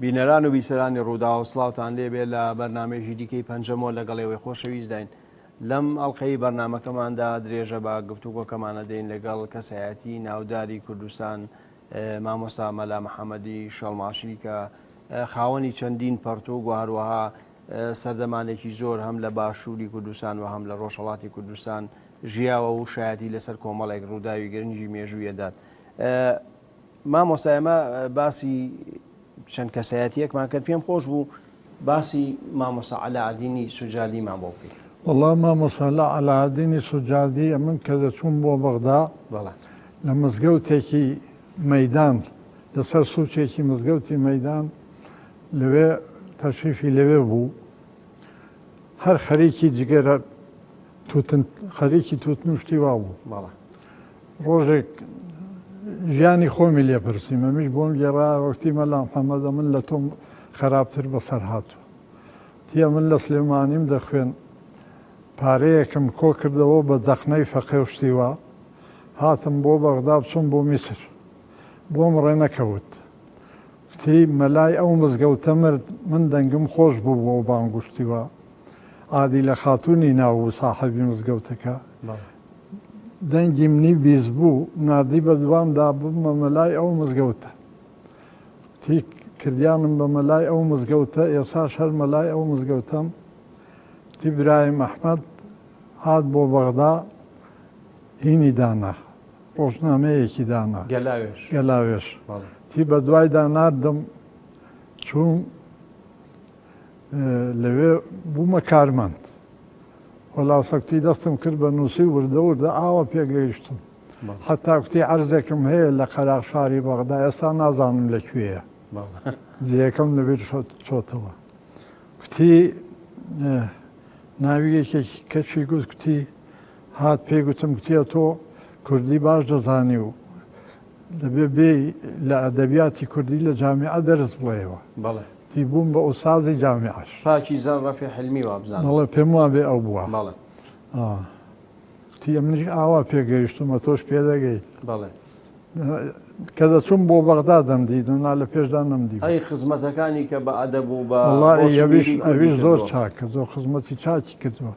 بینەران و بیسەرانی ڕوودا و سڵاوتان لێبێ لە بەرنامێژی دیکەی پەنجەمۆ لەگەڵێەوەی خۆشەویست داین. لەم ئەڵلقەی بەرنامەکەماندا درێژە بە گفتوگۆکەمانە دەین لەگەڵ کەسایەتی ناوداری کوردستان مامۆستا مەلا محەممەدی شەڵماشی کە خاوەنی چەندین پەرتوگ و هەروەها سەردەمانێکی زۆر هەم لە باشووری کوردستان و هەم لە ڕۆژهەڵاتی کوردستان ژیاوە و شایەتی لەسەر کۆمەڵێک ڕووداوی گرنگی مێژوویەدات. مامۆستا ئێمە باسی چەند کەسایەتیەکمان کرد، پێم خۆش بوو باسی مامۆستا عەلاءالدینی سوجادیمان بۆ بکەین. والله مامۆستا عەلاءالدینی سوجادی من کە دەچووم بۆ بەغدا لە مزگەوتێکی مەیدان لەسەر سوچێکی مزگەوتی مەیدان لەوێ تەشریفی لەوێ بوو، هەر خەریکی جگەرە خەریکی توتن و شتی وا بوو. ڕۆژێک ژیانی خۆمی لێپرسیم، ئەمیش بۆم گێڕا وەکتی مەلا محەممەدە من لە تۆم خراپتر بەسەر هاتووە. تیا من لە سلێمانیم دەخوێن، پارەیەکم کۆ کردەوە بە دەخنەی فەقێ و شتیوە، هاتم بۆ بەغدا بچوم بۆ میسر، بۆم ڕێنەکەوت. وتی مەلای ئەو مزگەوتە مرد، من دەنگم خۆش بوو بۆ بانگوشتیوە. عادیلە خاتوونی ناو ساحەبی مزگەوتەکە دەنگی منی بیست بوو، نردی بە دوامدا بوومە مەلای ئەو مزگەوتە. تی کردیانم بە مەلای ئەو مزگەوتە، ئێساش هەر مەلای ئەو مزگەوتەم. تی برایم ئەحمەد هات بۆ بەغدا، هینی دانا، ڕۆژنامەیەکی دانا گەلاوێش. تی بە دوای داناردم چوون لەوێ بوومە کارمەند. خۆلاسەکتی دەستم کرد بە نووسی وردە وردە ئاوە پێگەیشتم. حتا کوتی عەرزێکم هەیە لە قەراغ شاری بەغدا، ئێستا نازانم لەکوێیە، جێیەکەم لەبێت چۆتەوە. کوتی ناوی یەکێکی کەچی گوت، کوتی هات پێی گوتم، کوتیە تۆ کوردی باش دەزانی و دەبێ بێ لە ئەدەبیاتی کوردی لە جامیعە دەرس بڵێەوە. تی بووم بە ئوستازی جامیعەش، پاکی زان ڕەفی حلمی وابزان. بەڵێ پێم وابێ ئەو بووە. تی منیش ئاوا پێگەیشتمە، تۆش پێدەگەیت. کە دەچووم بۆ بەغدا دەمدیت، نا لە پێشدا نەمدی. ئەی خزمەتەکانی کە بە ئەدەب و بە ئەویش زۆر چاکە، زۆر خزمەتی چاکی کردووە.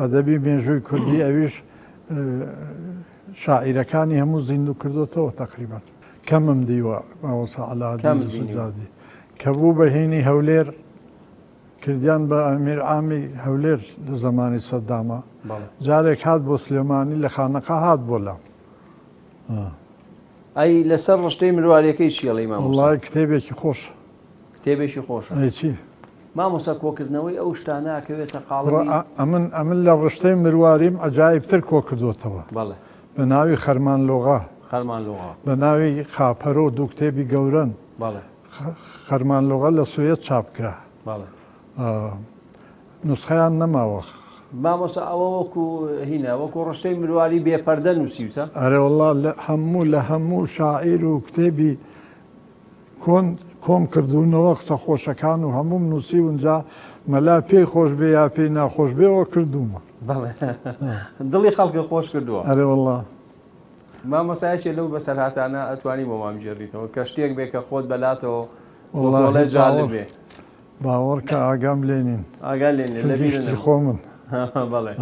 ئەدەبی مێژووی کوردی ئەویش شاعیرەکانی هەموو زیندوو کردوتەوە تەقریبەن. کەمم دیوە مامۆستا عەلاءالدینی سوجادی کە بوو بە هینی هەولێر، کردیان بە ئەمیر عامی هەولێر لە زمانی سەددامە. جارێک هات بۆ سلێمانی لە خانەقا هات بۆ لام. ئەی لەسەر ڕشتەی مرواریەکەی چیڵی مامۆستا؟ وەڵڵای کتێبێکی خۆش، کتێبێکی خۆشە. چی؟ مامۆستا کۆکردنەوەی ئەو شتانە ئەکەوێتە قاڵبی. ئەمن لە ڕشتەی مرواریم عەجایبتر کۆ کردوتەوە، بە ناوی خەرمانلۆغا، بە ناوی خاپەرۆ دوو کتێبی گەورەن. خەرمانلۆغا لە سوێد چاپکرا، نوسخەیان نەماوە. مامۆستا ئەوە وەکو هینە وەکو ڕشتەی مرواری بێپەردە نووسیوتە؟ ئەرێ وەڵڵا لە هەموو شاعیر و کتێبی کۆم کردوونەوە قسە خۆشەکان و هەموم نووسی اونجا، مەلا پێی خۆش بێ یا پێی ناخۆش بێەوە کردومە. دڵی خەڵکی خۆش کردووە. ئەرێ وەڵڵا مامۆستایەکێ لەو بەسەرهاتانە ئەتوانی بۆ مامژێڕیتەوە کە شتێک بێ کە خۆت بەلاتەوە وڵڵای جالب بێ. باوەڕ کە ئاگام لێنین، ئاگا لێنێ لەبیری خۆ من. بەڵێ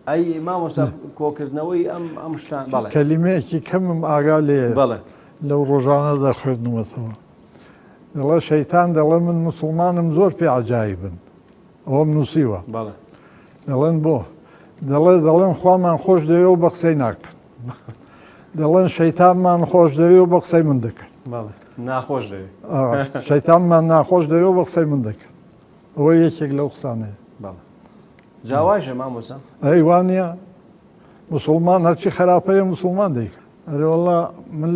ئەی مامۆستا کۆکردنەوەی ئەم شتان کەلیمەیەکی کەمم ئاگا لێ لەو ڕۆژانە دەخوێندنەوەتەوە. دەڵێ شەیتان دەڵێ من موسڵمانم زۆر پێ عەجایبن، ئەوەم نووسیوە. دەڵێن بۆ؟ دەڵێن خوامان خۆش دەوێ و بە قسەی ناکەن. دەڵێن شەیتانمان خۆش دەوێ و بە قسەی من دەکەن. ناخۆش دەوێ، شەیتانمان ناخۆش دەوێ و بە قسەی من دەکەن. ئەوە یەکێک لەو قسانەیە. جاوایشە مامۆستا؟ ئەی وانە موسڵمان هەرچی خراپەیە موسڵمان دەیکەن. ئەرێ وەڵڵا من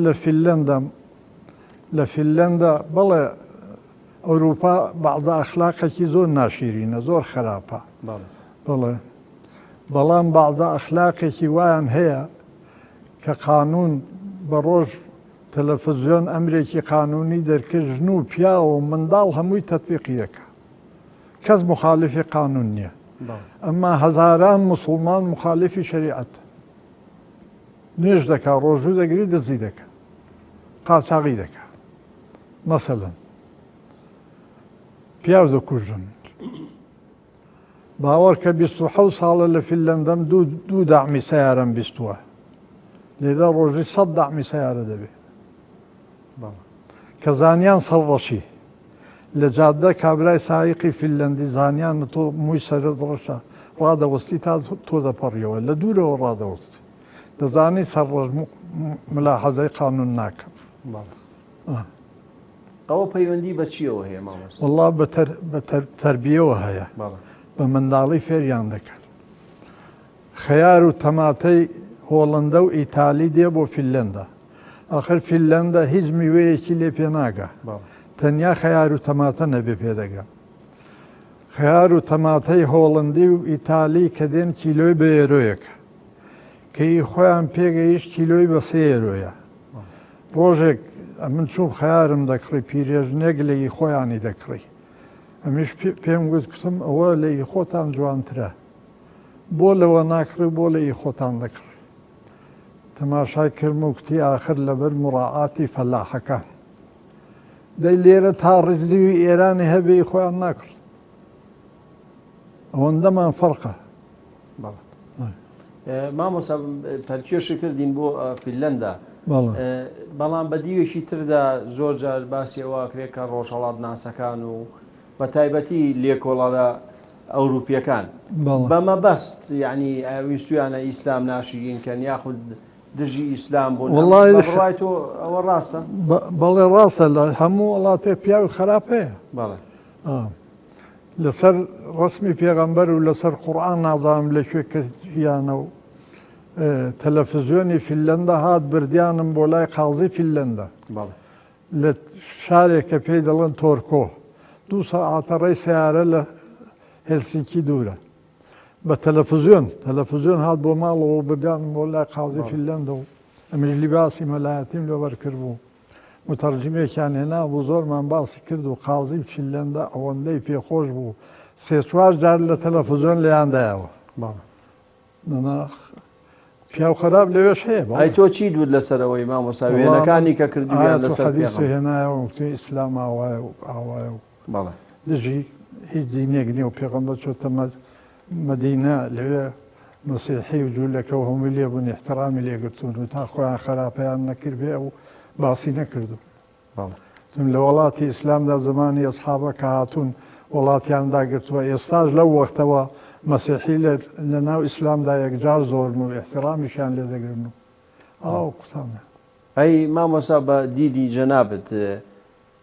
لە فینلەندا بەڵێ ئەوروپا بەعزە ئەخلاقێکی زۆر ناشیرینە، زۆر خراپە. بەڵێ بەڵام بەعزە ئەخلاقێکی وایان هەیە کە قانون بە ڕۆژ تەلەڤیزیۆن ئەمرێکی قانونی دەرکرد، ژن و پیا و منداڵ هەمووی تەطبیقی دەکە، کەس مخالفی قانون نییە. ئەمما هەزاران موسڵمان مخالفی شەریعەتە، نوێژ دەکا، ڕۆژوو دەگری، دزی دەکە، قاچاغی دەکە. مەسەلەن پیاو دەکوژن باوەڕ کە 27 ساڵە لە فینلەندەم دوو داعمی سەیارەم بیستووە لێرە ڕۆژی 100 داعمی سەیارە دەبێت کە زانیان سەرڕەشی لە جادە کابرای سایقی فینلەندی زانیان تۆ مووی سەرت ڕەشە ڕادەوەستی تا تۆ دەپەڕیەوە لە دوورەوە ڕادەوەستی دەزانی سەرڕەش ملاحەزەی قانون ناکەم ئەوە پەیوەندی بە چیەوە هەیە مامۆستا؟ وەڵڵا بە تەربیەوە هەیە بە منداڵی فێریان دەکرد خەیار و تەماتەی هۆڵندە و ئیتالی دێ بۆ فینلەندە ئاخر فینلەندە هیچ میوەیەکی لێ پێ ناگا تەنیا خەیار و تەماتە نەبێ پێدەگا خەیار و تەماتەی هۆڵندی و ئیتالی کە دێن کیلۆی بە ئێرۆیەکە کەی خۆیان پێگەیشت کیلۆی بە 3 ئێرۆیە ڕۆژێک من چوو خەیارم دەکڕی پیرێژنێک لەی خۆیانی دەکڕی ئەمیش پێم گوت کتم ئەوە لەی خۆتان جوانترە بۆ لەوە ناکڕی بۆ لەی خۆتان دەکڕی تەماشای کردم و کتی ئاخر لەبەر مڕاعاتی فەلاحەکان دەی لێرە تا ڕزیوی ئێرانی هەبێ خۆیان ناکرد ئەوەندەمان فەرقە مامۆستا پەرکێشی کردین بۆ فینلەندا بەڵام بە دیوێکی تردا زۆر جار باسی ئەوەکرێت کە ڕۆژهەڵات ناسەکان و بە تایبەتی لێکۆڵەرە ئەوروپیەکان بەمە بەست یعنی ویستویانە ئیسلام ناشرینکەن یاخود دژی ئیسلام بوون وڵای تۆ ئەوە ڕاستە؟ بەڵێ ڕاستە لە هەموو وڵاتێ پیاوی خراپ هەیە لەسەر ڕسمی پێغەمبەر و لەسەر قورئان نازانم لەکوێ کردیانە و تەلەڤیزیۆنی فینلەندە هات بردیانم بۆ لای قازی فینلەندە لە شارێکە پێی دەڵێن تۆرکۆ 2 سەعاتە ڕێی سیارە لە هێلسینکی دوورە بە تەلەڤیزیۆن هات بۆ ماڵەوە بردیانم بۆ لای قازی فینلەندە و ئەمیش لیباسی مەلایەتیم لەبەر کرد بوو متەرجمێکیان هێنا بوو زۆرمان باسی کرد و قازی فینلەندە ئەوەندەی پێخۆش بوو 3-4 جار لە تەلەڤیزیۆن لێیاندایەوە پیاو خراپ لەوێش هەیە ئەی تۆ چی دوود لەسەرەوەی مامۆستا وێنەکانی کە کردیان لەسەر حەدیث هێنایەوە وتی ئیسلام ئاوایە و ئاوایە و دژی هیچ دینێک نییە و پێغەمبەر چۆتە مەدینە لەوێ مەسیحی و جوولەکە و هەمووی لێبوون احترامی لێگرتوون و تا خۆیان خراپەیان نەکرد بێ و باسی نەکردو لە وڵاتی ئیسلامدا زمانی ئەسحابە کە هاتوون وڵاتیان داگرتووە ئێستاش لەو وەختەوە مەسیحی لە ناو ئیسلامدا یەکجار زۆرن و احترامیشیان لێ دەگرن و ئاو قسانە ئەی مامۆستا بە دیدی جەنابەت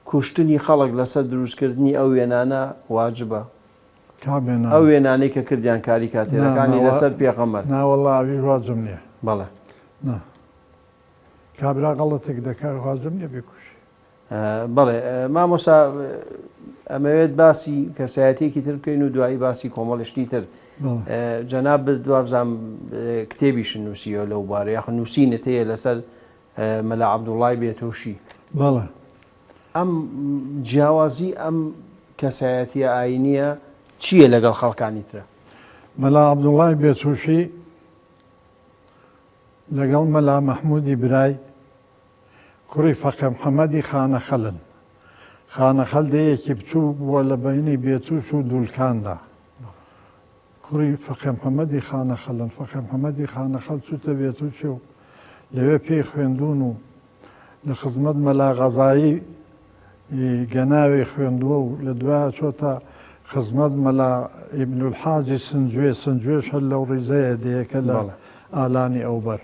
کوشتنی خەڵک لەسەر دروستکردنی ئەو وێنانە واجبە ئەو وێنانەی کە کردیان کاریکاتێرەکانی لەسەر پێغەمبەر ناوەڵڵا ئەویش واجب نییە بەڵێ کابرا غەڵەتێک دەکات واجب نییە بێکوشی بەڵێ مامۆستا ئەمەوێت باسی کەسایەتێکی تر بکەین و دوایی باسی کۆمەڵشتی تر جەناب دوابزان کتێبیشن نووسیەوە لەو بارە یاخود نووسینت هەیە لەسەر مەلا عەبدوڵڵای بێتۆشی بەڵێ ئەم جیاوازی ئەم کەسایەتیە ئاینیە چییە لەگەڵ خەڵکانی ترە؟ مەلا عەبدوڵڵای بێتۆشی لەگەڵ مەلا مەحموودی برای کوڕی فەقێ محەممەدی خانەخەلن خانەخەل دەیەکی بچوو بووە لە بەینی بێتوش و دوولکاندا کوڕی فەقێ محەممەدی خانەخەلن فەقێ محەممەدی خانەخەل چوتە بێتوچێ و لەوێ پێی خوێندون و لە خزمەت مەلا غەزایی گەناوی خوێندووە و لە دوایە چۆتە خزمەت مەلا ئیبنولحاجی سنجوێش هەر لەو ڕیزەیە دەیەکە لە ئالانی ئەوبەر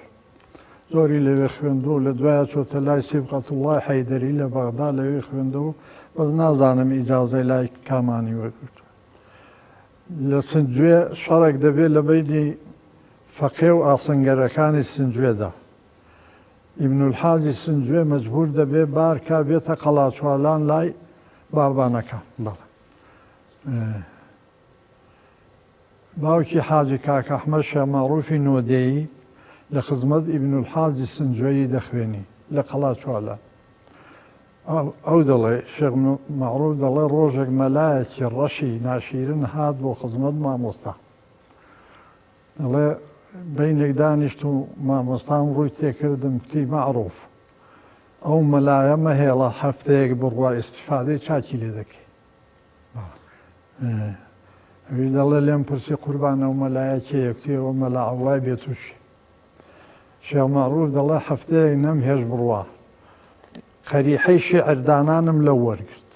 زۆری لەوێ خوێندووە و لە دوایە چۆتە لای سیبقەتوڵڵای حەیدەری لە بەغدا لەوێ خوێندەوە بەس نازانم ئیجازەی لای کامانی وەرگرت لە سنجوێ شەڕێک دەبێت لە بینی فەقێ و ئاسنگەرەکانی سنجوێدا ئیبنولحاجی سنجوێ مەجبور دەبێت بارکا بێتە قەڵاچوالان لای بابانەکان باوکی حاجی کاکە ئەحمەد شێماڕووفی نۆدێیی لە خزمەت ئیبنولحاجی سنجوێیی دەخوێنی لە قەڵاچوالان ئەو دەڵێ شێخ مەعروف دەڵێ ڕۆژێک مەلایەکی ڕەشی ناشیرن هات بۆ خزمەت مامۆستا دەڵێ بینێک دانیشت و مامۆستام ڕووی تێکردم کتی مەعروف ئەو مەلایەمە هێڵە هەفتەیەک بڕوا ئیسیفادەی چاکی لێ دەکەی ئەوی دەڵێ لێم پرسی قوربانە و مەلایە کێیەکتێەوە مەلا ئەوای بێتوشی شێخ مەعروف دەڵێ هەفتەیەک نەم هێش بڕوا قەریحەی شێعردانانم لەو وەرگرت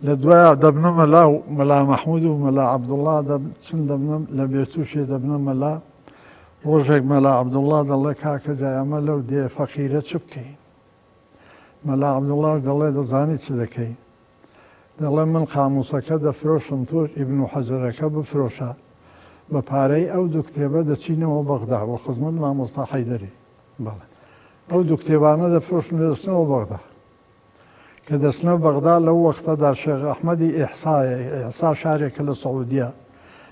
لە دوایە دەبنە مەلا و مەلا مەحموود و مەلا عەبدوڵڵا چون دەبنە لە بێتوشێ دەبنە مەلا ڕۆژێک مەلا عەبدوڵڵا دەڵێ کاکە جایەمە لەو دێ فەقیرە چ بکەین مەلا عەبدوڵڵا دەڵێ دەزانی چ دەکەی دەڵێ من قاموسەکە دەفرۆشم تۆش ئیبن حەجەرەکە بفرۆشە بە پارەی ئەو دوو کتێبە دەچینەوە بەغدا بۆ خزمەت مامۆستا حەیدەری ئەو دوو کتێبانە دەفرۆشن دەستنەوە بەغدا کە دەستنە بەغدا لەو وەختەدا شێخ ئەحمەدی ئیحسا شارێکە لە سەعودیە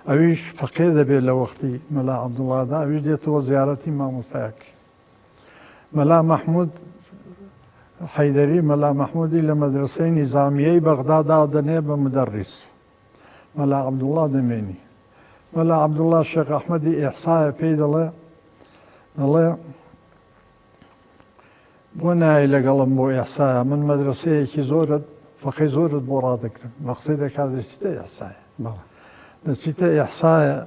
ئەویش فەقێ دەبێت لە وەختی مەلا عەبدوڵڵادا ئەویش دێتەوە زیارەتی مامۆستایەکی مەلا مەحموود حەیدەری مەلا مەحموودی لە مەدرسەی نیزامیەی بەغدادا دەنێ بە مدەڕیس مەلا عەبدوڵڵا دەمێنی مەلا عەبدوڵڵا شێخ ئەحمەدی ئیحسایە پێی دەڵێ بۆ نایی لەگەڵم بۆ ئیحسایە من مەدرسەیەکی زۆرت فەقەی زۆرت بۆ ڕادەکرم بە قسەی دەکات دەچیتە ئیحسایە دەچیتە ئیحسایە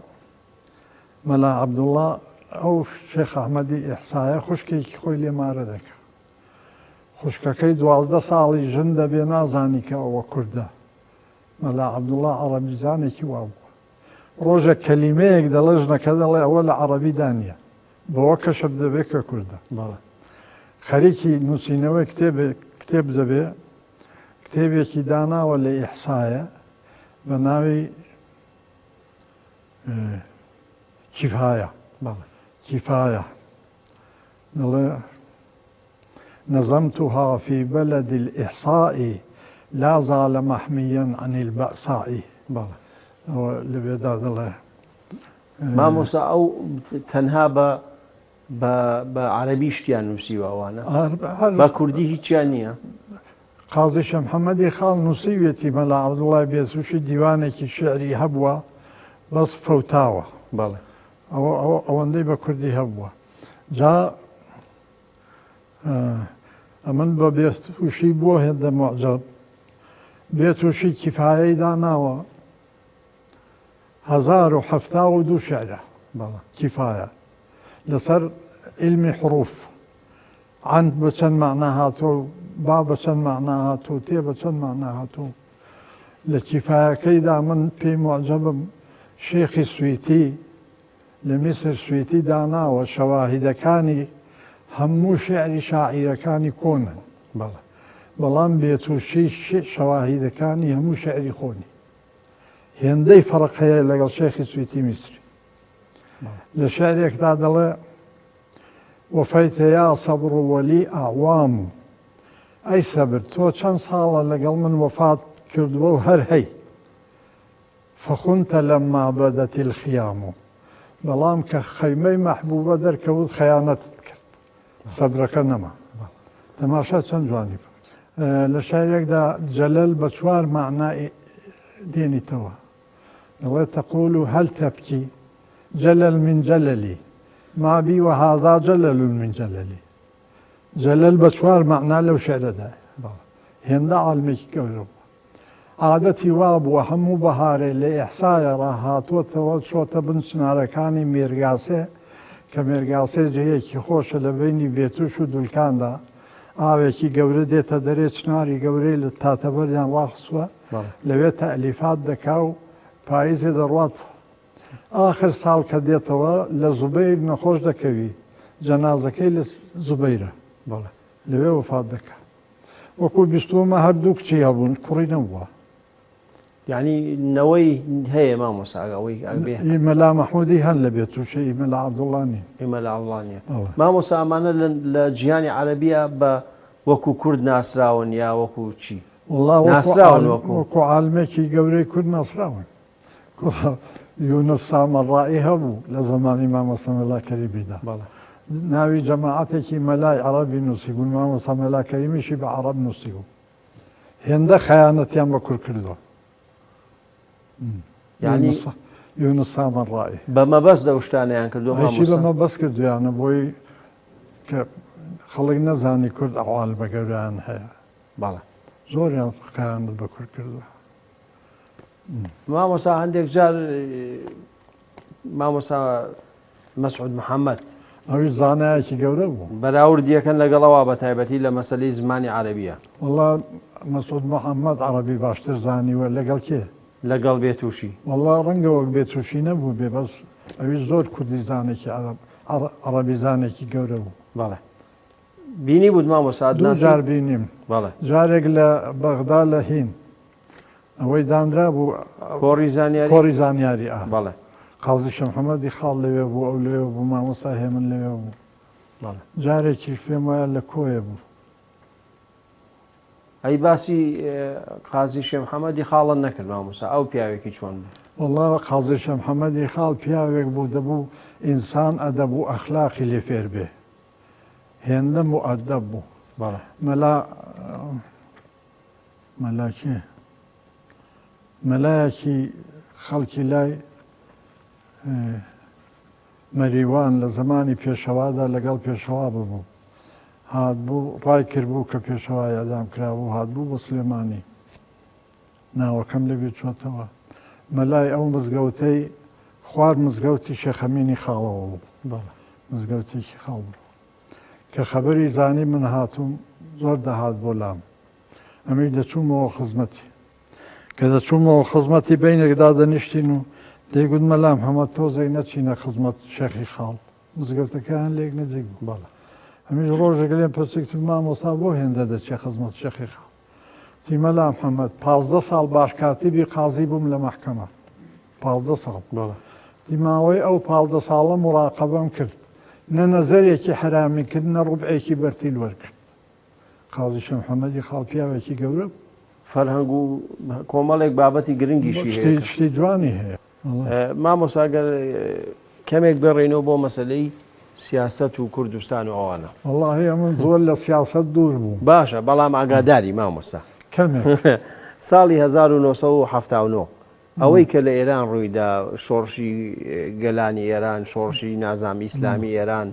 مەلا عەبدوڵڵا ئەو شێخ ئەحمەدی ئیحسایە خوشکێکی خۆی لێمارە دەکات خوشکەکەی 12 ساڵی ژن دەبێ نازانی کە ئەوە کوردە مەلا عەبدوڵڵا عەرەبیزانێکی وا بووە ڕۆژێک کەلیمەیەک دەڵێ ژنەکە دەڵێ ئەوە لە عەرەبی دانیە بەوە کەشف دەبێت کە کوردە خەریکی نووسینەوەی کتێب دەبێ کتێبێکی داناوە لە ئیحسایە بە ناوی کیفایە دەڵێ نظمتها في بلد الإحصاء لا زال محميا عن البأساء لبێدا دەڵێ مامۆستا ئەو تەنها بە عەرەبی شتیان نووسیوە ئەوانە بە کوردی هیچیان نییە قازی شەمحەمەدی خاڵ نووسیوێتی مەلا عەبدوڵڵای بێتوشی دیوانێکی شێعری هەبووە بەس فەوتاوە ئەوەندەی بە کوردی هەبووە جا ئەمن بە بێتوشی بۆ هێندە مۆعجەب بێتوشی کیفایەی داناوە 1072 شعرە کیفایە لەسەر علمی حروف عەند بە چەند مەعنا هاتۆ با بە چەند مەعنا هاتۆ تێ بە چەند مەعنا هاتۆ لە کیفایەکەیدا من پێی مۆعجەبم شێخی سویتی لە میسر سویتی داناوە شەواهیدەکانی هەموو شێعری شاعیرەکانی کۆنن بەڵام بێتوشی شەواهیدەکانی هەموو شێعری خۆنی هێندەی فەرق هەیە لەگەڵ شێخی سویتی میسری لە شعرێکدا دەڵێ وەفەیتە یا سەبر وەلی ئەعوام ئەی سەبر تۆ چەند ساڵە لەگەڵ من وەفات کردووە و هەر هەی فەخونتە لەما بەدەتی الخیام بەڵام کە خەیمەی مەحبوبە دەرکەوت خەیانەتت کرد سەبرەکە نەما تەماشا چەند جوانی لە شعرێکدا جەلەل بە 4 مەعنا دێنیتەوە دەڵێ تەقول هەل تەبکی جەلەل من جەلەلی ما بی وهذا جەلەل من جەلەلی جەلەل بە 4 مەعنا لەو شعرەدا هێندە عالمێکی گەورە بووە عادەتی وا بووە هەموو بەهارێ لە ئیحسایە ڕاهاتوەتەوە چۆتە بن چنارەکانی مێرگاسێ کە مێرگاسێ جەیەکی خۆشە لە بینی بێتوش و دولکاندا ئاوێکی گەورە دێتە دەرێ چناری گەورەی لە تاتەبەریان ڕاخسووە لەوێ تەئلیفات دەکا و پاییزێ دەڕوات ئاخر ساڵ کە دێتەوە لە زوبەیر نەخۆش دەکەوی جەنازەکەی لە زوبەیرە لەوێ وەفات دەکا وەکو بیستومە هەردوو کچی هەبوون کوڕی نەبووە یعنی نەوەی هەیە مامۆستا ئەوەی مەلا مەحموودی هەن لە بێتوشەی مەلا عەبدوڵڵا نین مەلا عەبدوڵڵا نییە مامۆستا ئەمانە لە جیهانی عەرەبیە بە وەکو کورد ناسراون یا وەکو چی ناسراون وەکو عالمێکی گەورەی کورد ناسراون یونس سامەڕایی هەبوو لە زەمانی مامۆستا مەلا کەریمیدا ناوی جەماعەتێکی مەلای عەرەبی نووسی بوون مامۆستا مەلا کەریمیشی بە عەرەب نووسی بوو هێندە خەیانەتیان بە کورد کردووە یعنی یونس سامەڕایی بە مەبەست ئەو شتانەیان کردووە هیچی بە مەبەست کردویانە بۆی کە خەڵک نەزانی کورد ئەوال بە گەوریان هەیە بەڵێ زۆریان قیانت بە کورد کردووە. مامۆستا هەندێک جار مامۆستا مەسعود محەممەد ئەوی زانایەکی گەورە بوو. بەراوردیەکەن لەگەڵەوە بە تایبەتی لە مەسەلەی زمانی عەرەبیە. وەڵا مەسعود محەممەد عەرەبی باشتر زانیوە لەگەڵ کێ؟ لەگەڵ بێتوشی. وەڵا ڕەنگە وەک بێتوشی نەبوو بێ بەس ئەوی زۆر کوردی زانێکی عەرەبی زانێکی گەورە بوو. بەڵێ بینی بود مامۆستا دوو جار بینیم. بەڵێ جارێک لە بەغدا لە هین ئەوەی دانرا بوو کۆڕی زانیاری کۆڕی زانیاری بەڵێ قازی شەمحەمەدی خاڵ لەوێ بوو ئەو لەوێ بوو مامۆستا هێمن لەوێ بوو. بەڵێ جارێکی پێم وایە لە کۆیە بوو. ئەی باسی قازی شێخ محەممەدی خاڵن نەکرد مامۆستا ئەو پیاوێکی چۆن بوو؟ وەڵا قازی شەمحەمەدی خاڵ پیاوێک بوو دەبوو ئینسان ئەدەب و ئەخلاقی لێ فێر بێ هێندە مؤەدەب بوو. بەڵێ مەلاکێ مەلایەکی خەڵکی لای مەریوان لە زمانی پێشەوادا لەگەڵ پێشەوا ببوو هات بوو ڕای کردبوو کە پێشەوای ئەدام کرابوو هات بوو بە سلێمانی ناوەکەم لەبێ چۆتەوە مەلای ئەو مزگەوتەی خوارد مزگەوتی شێخەمینی خاڵەوە بوو مزگەوتێکی خاڵ بوو کە خەبەری زانی من هاتووم زۆر دەهات بۆ لام ئەمەی دەچوومەوە خزمەتی کە دەچوومەوە خزمەتی بینێکدا دەنیشتین و دەیگوت مەلام هەمە تۆزێک نەچینە خزمەت شێخی خاڵ مزگەوتەکەیان لێک نزیک بوو باڵە ئەمیش ڕۆژێک لێم پرسیکتم مامۆستا بۆ هێندە دەچێ خزمەت شێخی خاڵ تی مەلام محەممەد 15 ساڵ باشکاتیبی قازی بووم لە مەحکەمە 15 ساڵ دیماوەی ئەو 15 ساڵە مراقەبەم کرد نە نەزەرێکی حرامی کرد نە ڕوبعێکی بەرتیل وەرکرد قازی شێخ محەممەدی خاڵ پیاوێکی گەورە فەرهەنگ و کۆمەڵێک بابەتی گرنگیشی هەیە شتی جوانی هەیە مامۆستا کەمێک بڕێنەوە بۆ مەسەلەی سیاست و کوردستان و ئەوانە وەڵاهی ئەمن زۆر لە سیاست دوور بوو باشە بەڵام ئاگاداری مامۆستا ساڵی 1970 ئەوەی کە لە ئێران ڕوویدا شۆڕشی گەلانی ئێران شۆڕشی نازامی ئیسلامی ئێران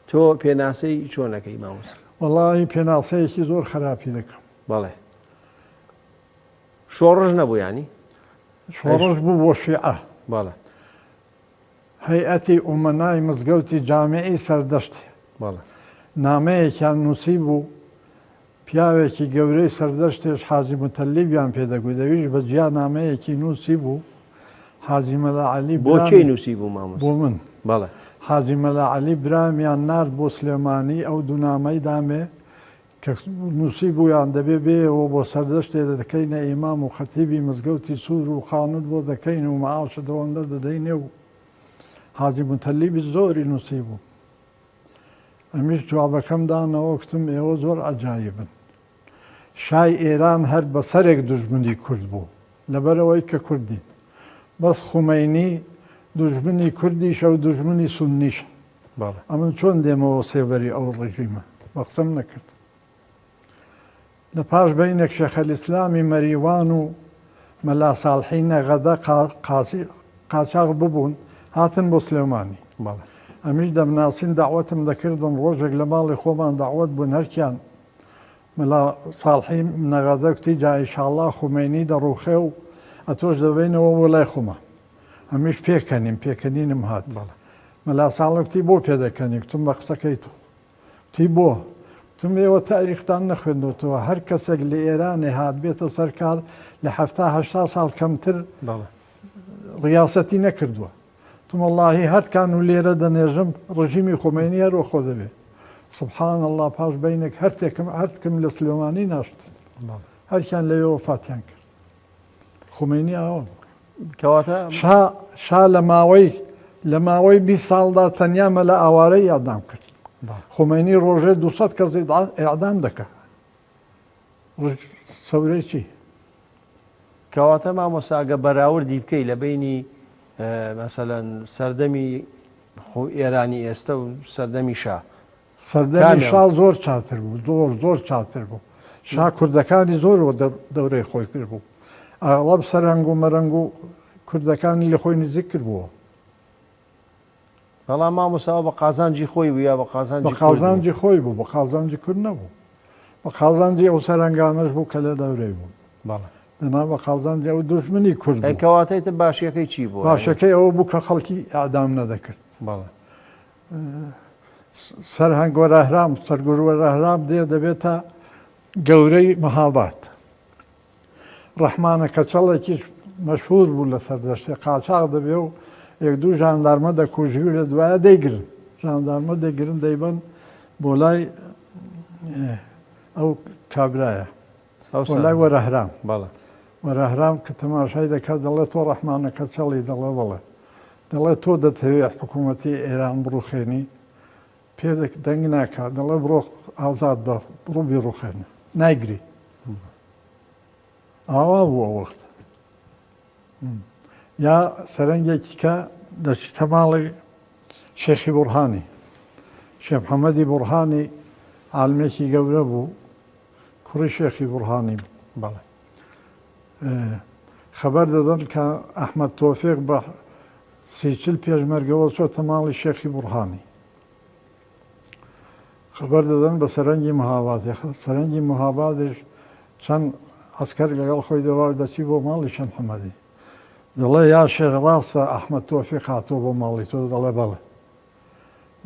تۆ پێناسەی چۆنەکەی مامۆستا؟ وەڵاهی پێناسەیەکی زۆر خراپی دەکەم. بەڵێ شۆڕژ نەبوو ینی؟ شۆڕژ بوو بۆ شیعە. بەڵێ هەیئەتی ئومەنای مزگەوتی جامعی سەردەشتی بەڵێ نامەیەکیان نووسی بوو پیاوێکی گەورەی سەردەشتێش حاجی متەلیبیان پێدەگوی دەویش بە جیا نامەیەکی نووسی بوو حاجی مەلا عەلی بۆ چی نووسی بوو مامۆستا؟ بۆ من بەڵێ حاجی مەلا عەلی برامیان نارد بۆ سلێمانی ئەو دوو نامەی دامێ کە نووسی بوویان دەبێ بێەوە بۆ سەردەشتێ دەکەینە ئیمام و خەتیبی مزگەوتی سوور و خانوت بۆ دەکەین و مەعاشە دەوەندە دەدەینێ و حاجی متەلیبی زۆری نووسی بوو. ئەمیش جوابەکەم دانەوە کتم ئێوە زۆر عەجایبن. شای ئێران هەر بەسەرێک دوژمنی کورد بوو لەبەرەوەی کە کوردی بەس خومەینی دوژمنی کوردیشە و دوژمنی سونیشە. ئەمن چۆن دێمەوە سێبەری ئەو ڕژیمە بە قسەم نەکرد. لە پاش بەینێک شێخەلیسلامی مەریوان و مەلا ساڵحی نەغەدە قاچاق ببوون هاتن بۆ سلێمانی. ئەمیش دەمناسین داوەتم دەکردم ڕۆژێک لە ماڵی خۆمان داوەت بوون هەرکیان مەلا ساڵحی نەغەدە کوتی جا ئیشاڵڵا خومەینی دەڕوخێ و ئەتۆش دەبێنەوە وەلای خۆمە ئەمیش پێکەنینم هات مەلا ساڵکتی بۆ پێدەکەنی کتم بە قسەکەی تۆ تی بۆ تم ئێوە تاریختان نەخوێندوتەوە هەر کەسێک لە ئێرانێ هات بێتە سەرکار لە 70 ساڵ کەمتر ڕیاسەتی نەکردووە تم وەڵاهی هەرکان و لێرە دەنێژم ڕژیمی خۆمەینی هەروە خۆ دەبێت سبحان الله پاش بینێک هەرتکم لە سلێمانی ناشت هەرکیان لەوێ وەفاتیان کرد خۆمەینی ئەوە کەواتە شا لە ماوەی 20 ساڵدا تەنیا مەلا ئاوارەی یادام کرد خۆمەینی ڕۆژێ 200 کەس ئیعدام دەکە سەورەی چی؟ کەواتە مامۆستا بەراوردی بکەی لە بینی مەسەلەن سەردەمی ئێرانی ئێستا و سەردەمی شا سەردەمی شا زۆر چاتر بوو زۆر چاتر بوو شا کوردەکانی زۆر دەورەی خۆی کرد بوو ئاڵەب سەرنگ و مەرەنگ و کوردەکانی لە خۆی نزیک کرد بووە بەڵام مامۆستا بە قازانجی خۆی بوو یا بە بە قازانجی کورد بوو؟ قازانجی خۆی بوو بە قازانجی کورد نەبوو بە قازانجی ئەو سەرنگانەش بوو کە لە دەورەی بوو بەڵێ دەنا بە قازانجی ئەو دوژمنی کورد بوو. کەواتەیتە باشیەکەی چی بوو؟ باشەکەی ئەوە بوو کە خەڵکی ئادام نەدەکرد. بەڵێ سەرهەنگ وەرەهرام سەرگور وەرەهرام دێ دەبێتە گەورەی مەهاباد. ڕەحمانە کەچەڵێکیش مەشهور بوو لە سەردەشتی قاچاق دەبێ و یەک دوو ژاندارمە دەکوژی و لە دوایە دەیگرن ژاندارمە دەگرن دەیبن بۆ لای ئەو کابرایە بۆ لای وەرەهرام. بەڵێ وەرەهرام کە تەماشای دەکات دەڵێت تۆ ڕەحمانە کەچەڵی دەڵێ بڵێ دەڵێت تۆ دەتەوێت حکوومەتی ئێران بڕوخێنی پێ دەنگ ناکات دەڵێ بڕۆ ئازاد بە بڕوو بیڕوخێنە نایگری ئاوا بوو ئەو وەخت یا سەرنجێکی کە دەچیتە ماڵی شێخی بورهانی شێخ محەممەدی بورهانی عالمێکی گەورە بوو کوڕی شێخی بورهانی بەڵێ خەبەر دەدەن کە ئەحمەد تۆفیق بە سیچل پێشمەرگەوە چۆتە ماڵی شێخی بورهانی خەبەر دەدەن بە سەرنجی مەهابادێ سەرنجی مەهابادش چەند ئەسکەر لەگەڵ خۆی دەوا دەچی بۆ ماڵی شێخ محەممەدی دەڵێ یا شێخ ڕاستە ئەحمەد تۆفیق هاتووە بۆ ماڵی تۆ دەڵێ بەڵێ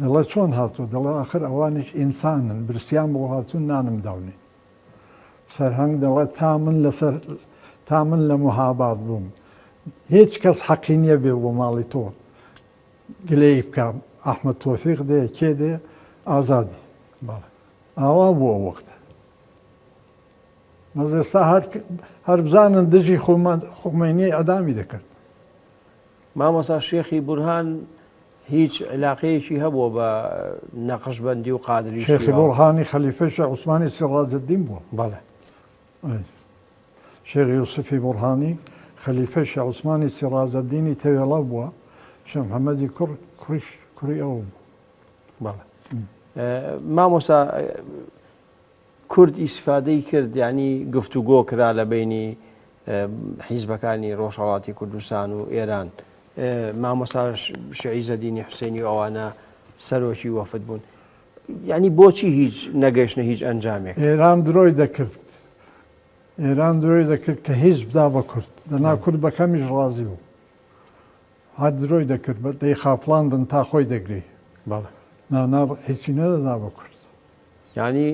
دەڵێ چۆن هاتووە دەڵێ ئاخر ئەوانیش ئینسانن برسیان بۆ هاتوون نانم داونی سەرهەنگ دەڵێ تا من لە مەهاباد بووم هیچ کەس حەقی نییە بێ بۆ ماڵی تۆ گلەی بکەم ئەحمەد تۆفیق دێ کێ دێ ئازادی ئاوا بوو ئەو وەختە مەز ئێستا هەر بزانن دژی خومینی ئەدامی دەکرد. مامۆستا شێخی بورهان هیچ علاقەیەکی هەبووە بە نەقشبەندی و قادری شێخی بورهانی خەلیفەی شێخ عوسمانی سیڕاجەدین بووە. بەڵێ شێخ یوسفی بورهانی خەلیفەی شێخ عوسمانی سیڕاجەدینی تەوێڵە بووە شێخ محەممەدی کوڕی ئەوە بوو. بەڵێ مامۆستا کورد ئیسفادەی کرد ینی گفتوگۆ کرا لە بینی حیزبەکانی ڕۆژهەڵاتی کوردستان و ئێران مامۆستا شعیزەدینی حوسێنی و ئەوانە سەرۆکی وەفد بوون ینی بۆچی هیچ نەگەیشتە هیچ ئەنجامێک ئێران درۆی دەکرد ئێران درۆی دەکرد کە هیچ بدا بە کورد دەنا کورد بەکەمیش ڕازی بوو هەر درۆی دەکرد بە دەی خاپڵاندن تا خۆی دەگری نانا هیچی نەدەدا بە کورد ینی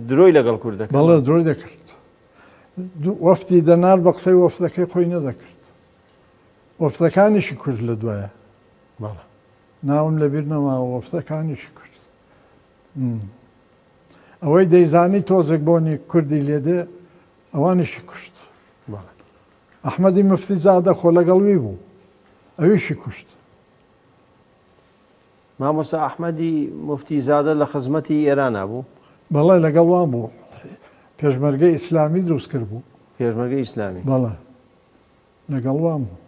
درۆی لەگەڵ کورد دەکرد بەڵێ درۆی دەکرد وەفتی دەنار بە قسەی وەفتەکەی خۆی نەدەکرد وەفتەکانیشی کورد لە دوایە ناوم لەبیر نەماوە وەفتەکانیشی کورد ئەوەی دەیزانی تۆزێک بۆنی کوردی لێدێ ئەوانیشی کوشت ئەحمەدی مفتی زادە خۆ لەگەڵوی بوو ئەویشی کوشت مامۆستا ئەحمەدی مفتی زادە لە خزمەتی ئێرانە بوو بەڵێ لەگەڵوان بوو پێشمەرگەی ئیسلامی دروست کرد بوو پێشمەرگەی ئیسلامی بەڵێ لەگەڵوان بوو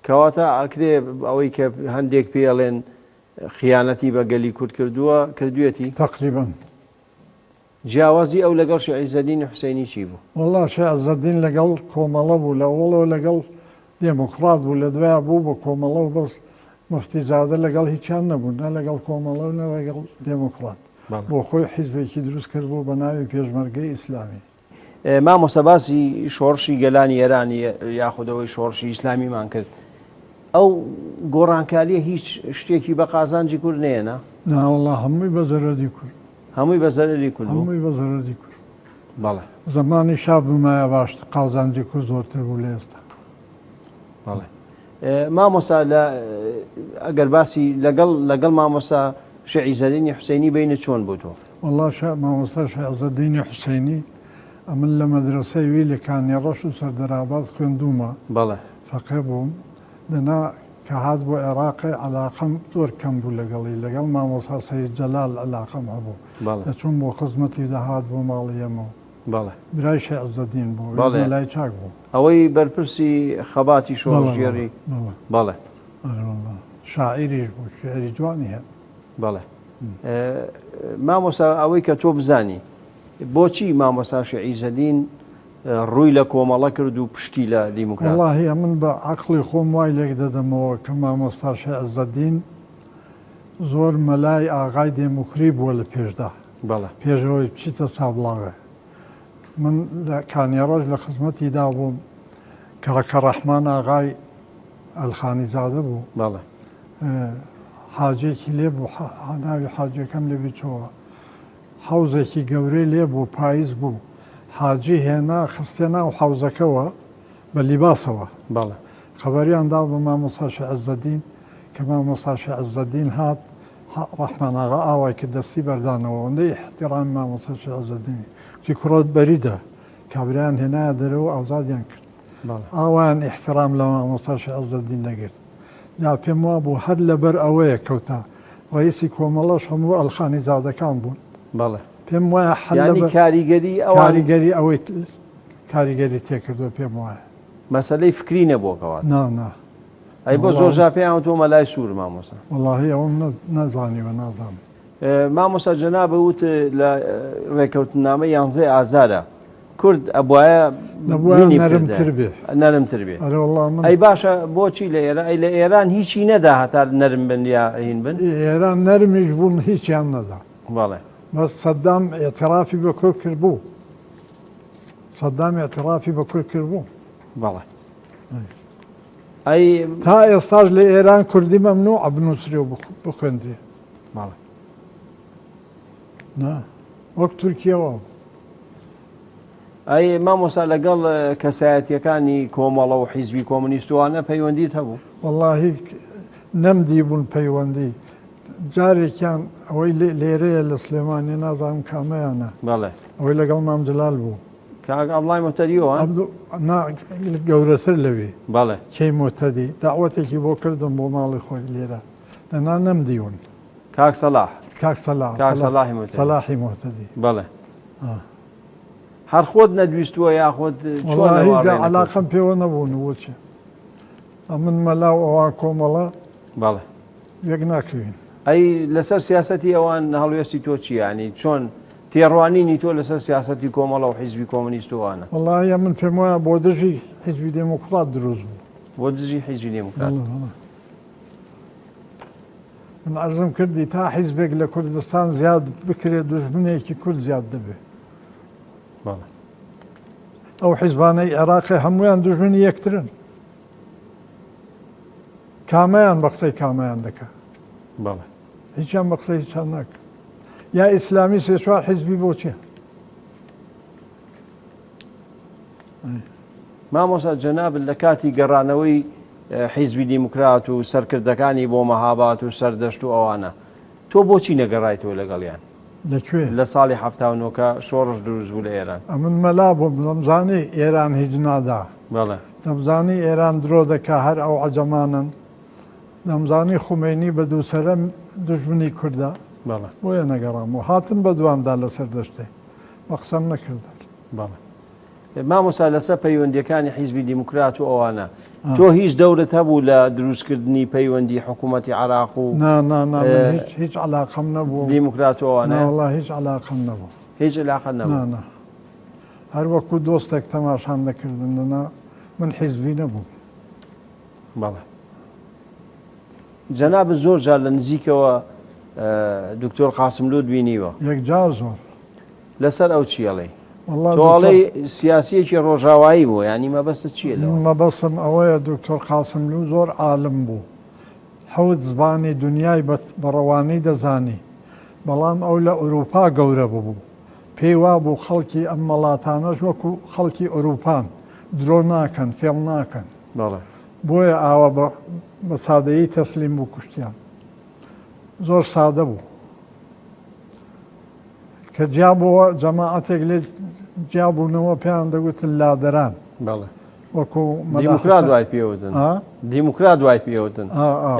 کەواتە ئاکرێ ئەوەی کە هەندێک پێڵێن خیانەتی بە گەلی کورد کردوێتی تقریبا جیاوازی ئەو لەگەڵ شعیزەدینی حوسێنی چی بوو؟ وەڵا شعیزەدین لەگەڵ کۆمەڵە بوو لە وڵەوە لەگەڵ دێموکرات بوو لە دوای بوو بە کۆمەڵە و بەس مفتی زادە لەگەڵ هیچیان نەبوو نە لەگەڵ کۆمەڵە و نە لەگەڵ دێموکرات بۆ خۆی حیزبێکی دروست کرد بوو بە ناوی پێشمەرگەی ئیسلامی. مامۆستا باسی شۆڕشی گەلانی ئێرانی یاخودەوەی شۆڕشی ئیسلامیمان کرد ئەو گۆڕانکاریە هیچ شتێکی بە قازانجی کورد نێنە؟ ناوەڵا هەمووی بە زەرەری کورد هەمووی بە زەرەری کورد هەمووی بە زەرەری کورد بەڵێ زمانی شاب بمایە باش قازانجی کورد زۆرتر بوو لە ئێستا بەڵێ مامۆستا ئەگەر باسی لەگەڵ مامۆستا شعیزەدینی حوسێنی بینە چۆن بوو تۆ؟ وەڵا مامۆستا شعیزەدینی حوسێنی ئەمن لە مەدرسەی وی لە کانێڕەش و سەردەراباد خوێندومە بەڵێ فەقێ بووم دەنا کە هات بۆ عێراقی عەلاقەم زۆر کەم بوو لەگەڵی لەگەڵ مامۆستا سەید جەلال عەلاقەم هەبوو دەچوون بۆ خزمەتی دەهات بۆ ماڵی ئێمەوە بەڵێ برای شعیزەدین بوو لای چاک بوو ئەوەی بەرپرسی خەباتی شۆڕژێری بەڵێ شاعیریش بوو شعری جوانی هەیە بەڵێ مامۆستا ئەوەی کە تۆ بزانی بۆچی مامۆستا شعیزەدین ڕووی لە کۆمەڵە کرد و پشتی لە دیموکرات. والله من بە عەقڵی خۆم وای لێک دەدەمەوە کە مامۆستا عەزەدین زۆر مەلای ئاغای دێموکری بووە لە پێشدا. بەڵێ پێشەوەی بچیتە سابڵاغە. من لە کانیێڕۆژ لە خزمەتیدا بووم کە ڕەحمان ئاغای ئەلخانیزادە بوو. بەڵێ حاجێکی لێ بوو، ناوی حاجەکەم لێ بچەوە، حەوزێکی گەورەی لێ بوو، پاییز بوو، حاجی هێنا خستێنا و حەوزەکەەوە بە لیباسەوە. بەڵێ خەبەریان دا بە مامۆستا عەزەدین کە مامۆستا عەزەدین هات ڕەحمان ئاغا ئاوای کرد دەستی بەردانەوە، ئەوەندەی احتیرام مامۆستا عەزەدینی کوتی کوڕۆت بەریدە، کابرایان هێنایە دەرەوە ئازادیان کرد. ئاوایان احترام لە مامۆستا عەزەدین دەگرت. یا پێم وا بوو هەر لەبەر ئەوەیە کەوتە ڕئیسی کۆمەڵەش هەموو ئەلخانیزادەکان بوون. بەڵێ پێم وایە کاریگەری ئەوەی کاریگەری تێکردووە پێم وایە مەسەلەی فکری نەبووکەوە. نا ئەی بۆ زۆر ژاپیان تۆ مەلای سوور مامۆستا. وەڵاهی ئەوم نەزانیوە نازانم. مامۆستا جەنابە وت لە ڕێکەوتنامە 11 ئازارە کورد ئەبواە نەرمتر بێ. ئەی باشە بۆچی لە ئێرە ئەی لە ئێران هیچی نەدا هەتا نەرم بن یا هین بن؟ ئێران نەرمیش بوون هیچیان نەدا. بەڵێ بەس سەدام ئێترافی بە کورد کرد بوو. سەدام ئێترافی بە کورد کرد بوو. بەڵێ ئەی تا ئێستاش لە ئێران کوردی مەمنوع بنووسری و بخوێندرێ. بەڵێ نا وەک تورکیەوە. ئەی مامۆستا لەگەڵ کەسایەتیەکانی کۆمەڵە و حیزبی کۆمونیستوانە پەیوەندیت هەبوو؟ وەڵاهی نەمدی بوون پەیوەندی. جارێکیان ئەوەی لێرەیە لە سلێمانی نازانم کامەیانە. بەڵێ ئەوەی لەگەڵ مام جەلال بوو. کاک ئەبڵای مۆتەدیەوە؟ گەورەتر لەوێ. بەڵێ کەی مۆتەدی داوەتێکی بۆ کردم بۆ ماڵی خۆی لێرە دەنا نەمدیون. کاک سەلاح سەلاحی مۆتەدی. بەڵێ هەر خۆت نەدویستووە یاخۆت عەلاقەم پێوە نەبوون وچێ من مەلاو ئەوان کۆمەڵە. بەڵێ یەک ناکەوین. ئەی لەسەر سیاسەتی ئەوان هەڵوێستی تۆ چی ینی چۆن تێڕوانینی تۆ لەسەر سیاسەتی کۆمەڵە و حیزبی کۆمونیستوانە؟ وەڵاهی من پێم وایە بۆ دژی حیزبی دێموکرات دروست بوو. بۆ دژی حیزبی دێموکرات. من عەرزم کردی تا حیزبێک لە کوردستان زیاد بکرێت دوژمنێکی کورد زیاد دەبێت. ئەو حیزبانەی عێراقی هەمویان دوژمنی یەکترن. کامەیان بە قسەی کامەیان دەکە. بەڵێ هیچیان بە قسەی هیچیان ناکە. یا ئیسلامی سێ چوار حیزبی بۆ چییە؟ مامۆستا جەنابن لە کاتی گەڕانەوەی حیزبی دیموکرات و سەرکردەکانی بۆ مەهابات و سەردەشت و ئەوانە تۆ بۆچی نەگەڕایتەوە لەگەڵیان؟ لەکوێ؟ لە ساڵی 79کە شۆڕش دروست بوو لە ئێران. ئەمن مەلا بووم دەمزانی ئێران هیچ نادا. بەڵێ دەمزانی ئێران درۆ دەکا هەر ئەو عەجەمانن. دەمزانی خومێنی بە دووسەرە دوژمنی کووردا. بەڵێ بۆیە نەگەڕام و هاتن بە دوامدا لەسەر دەشتێ بە قسەم نەکردن. بەڵێ مامۆستا لەسەر پەیوەندیەکانی حیزبی دیموکرات و ئەوانە تۆ هیچ دەورت هەبوو لە دروستکردنی پەیوەندی حکوومەتی عێراق و هیچ عەلاقەم نەبوو دیموکرات و ئەوانە؟ وەڵا هیچ عەلاقەم نەبوو. هیچ عەلاقەت نەبوو. هەر وەکو دۆستێک تەماشام دەکردن لەنا من حیزبی نەبوو. بەڵێ جەناب زۆر جار لە نزیکەوە دکتۆر قاسملوو بینیوە. یەکجار زۆر. لەسەر ئەو چیەڵێ؟ تۆڵەی سیاسیەکی ڕۆژاوایی بوو ینی مەبەستە چییە لەوە؟ مەبەستم ئەوەیە دکتۆر قاسملوو زۆر عالم بوو. حەوت زبانی دنیای بەڕەوانەی دەزانی. بەڵام ئەو لە ئەوروپا گەورە بوو. پێی وا بوو خەڵکی ئەم وڵاتانەش وەکو خەڵکی ئەوروپان درۆ ناکەن فێڵ ناکەن. بەڵێ بۆیە ئاوە بە سادەیی تەسلیم بوو کوشتیان. زۆر سادە بوو. کە جیابەوە جەماعەتێک لێ جیابوونەوە پێیان دەگوتن لادەران. بەڵێ وەکو دیموکرات دوای پێوتن. دیموکرات دوای پێوتن.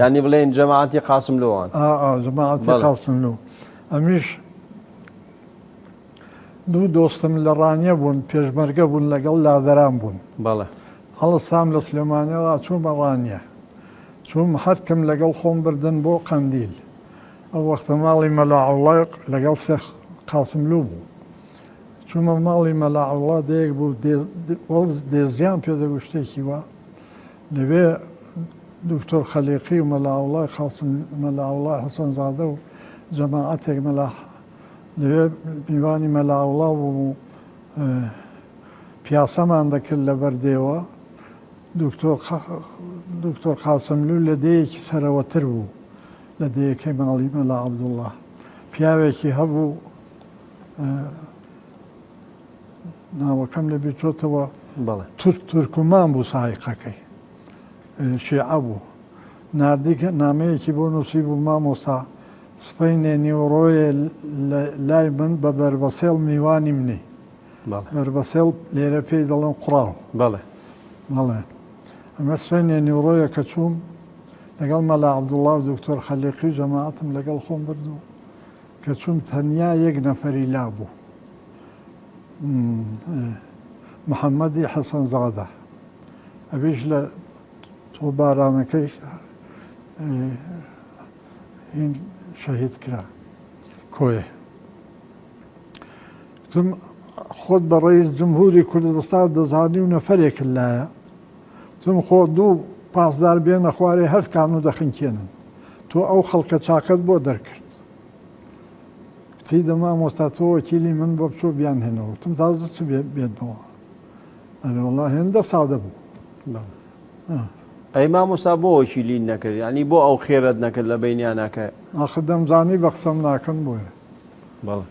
ینی بڵێن جەماعەتی قاسملووان. جەماعەتی قاسملوو. ئەمیش دوو دۆستم لە ڕانیە بوون پێشمەرگە بوون لەگەڵ لادەران بوون. بەڵێ هەڵستام لە سلێمانیەوە چوومە ڕانیە. چووم هەرکەم لەگەڵ خۆم بردن بۆ قەندیل. ئەو وەختە ماڵی مەلا عوڵایق لەگەڵ سێخ قاسملوو بوو. چوومە ماڵی مەلا عەوڵا دەیەک بوو دێزیان پێ دەبوو شتێکی وە لەوێ دکتۆر خەلیقی و مەلا عەوڵای مەلا عەوڵای حەسەنزادە و جەماعەتێک لەوێ میوانی مەلا عەوڵا بوو پیاسەمان دەکرد لە بەردێوە دکتۆر قاسملوو لە دەیەکی سەرەوەتر بوو لە دەیەکەی ماڵی مەلا عەبدوڵڵا پیاوێکی هەبوو ناوەکەم لەبێ چۆتەوە تورکومان بوو سایقەکەی شیعە بوو نامەیەکی بۆ نووسی بوو مامۆستا سپەینێ نیوڕۆیە لای من بە بەربەسێڵ میوانی منێ بەربەسێڵ لێرە پێی دەڵێن قوڕاو بەڵێ ئەمە سپەینێ نیوڕۆیە کە چووم لەگەڵ مەلا عەبدوڵڵا و دکتۆر خەلیقی جەماعەتم لەگەڵ خۆم بردو کە چووم تەنیا یەک نەفەری لا بوو محەممەدی حەسەنزادە ئەویش لە تۆبارانەکەی هین شەهید کرا کۆیە خۆت بە ڕئیس جمهوری کوردستان دەزانی و نەفەرێکت لایە خۆ دوو پاسدار بێنە خوارێ هەر کان و دەخنکێنن تۆ ئەو خەڵکە چاکەت بۆ دەرکرد تی دەما مۆستا تۆ وەکیلی من بۆ بچۆ بیان هێنەوە تم تازە چ بێنەوە وەڵا هێندە سادە بوو ئەی مامۆستا بۆ وەکیلی نەکرد ینی بۆ ئەو خێرت نەکرد لە بینیانەکە ئاخر دەمزانی بە قسەم ناکەن بۆیە بەڵێ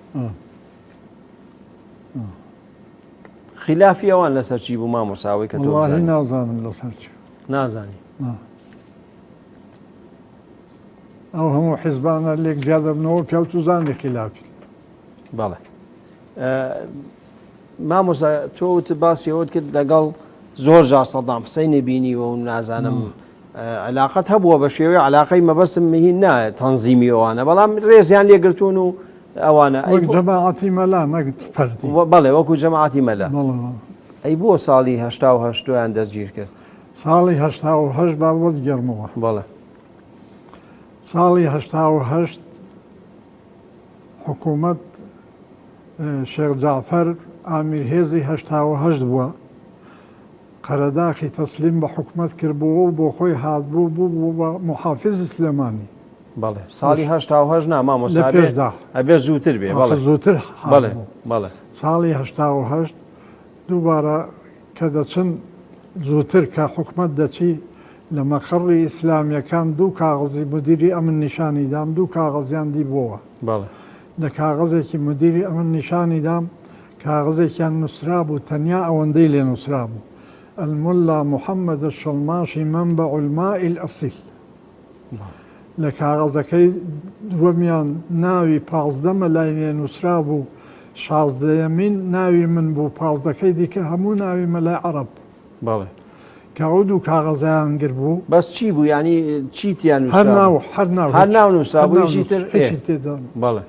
خلافی ئەوان لەسەر چی بوو مامۆساوی کە وەڵاهی نازانم لەسەر چی نازانی ئەو هەموو حیزبانە لێک جیا دەبنەوە پیا و توزانی خلافی بەڵێ مامۆستا تۆ وت باسی ئەوت کرد لەگەڵ زۆر جار سەدام حوسەینی بینیوە و نازانم علاقەت هەبووە بە شێوەیە علاقەی مەبەستم هین نایە تەنزیمی ئەوانە بەڵام ڕێزیان لێگرتوون و ئەوانە جەماعەتی مەلا نەگوت فەردی بەڵێ وەکو جەماعەتی مەلا ئەی بۆ ساڵی هەشتا و هەشتۆیان دەستگیر کرد ساڵی هەشتا و هەشت بابەت گەرمەوە بەڵێ ساڵی هەشتا و هەشت حکوومەت شێخ جعفەر ئامیرهێزی هەشتا و هەشت بووە قەرەداخی تەسلیم بە حکوومەت کردبووە و بۆ خۆی هاتبوو بوو بە محافظ سلێمانی بەڵێ ساڵی هەشتا و هەشت نا مامۆستا ئەبێ زووتر بێ زووتر بەڵێ ساڵی هەشتا و هەشت دووبارە کە دەچن زووتر کە حکوومەت دەچی لە مەقڕی ئیسلامیەکان دوو کاغزی مدیری ئەمن نیشانی دام دوو کاغزیان دی بۆوە لە کاغزێکی مدیری ئەمن نیشانی دام کاغزێکیان نووسرا بوو تەنیا ئەوەندەی لێ نووسرا بوو الملا محەممەد الشەڵماشی منبع الماء الأصیل لە کاغزەکەی دووەمیان ناوی 15 مەلای لێ نووسرا بوو 16یەمین ناوی من بوو 15ەکەی دیکە هەموو ناوی مەلای عەرەب کە ئەو دوو کاغەزیان گر بوو بەس چی بوو ینی چیتیان هەر ناو نووسرا بوو چیتر بەڵێ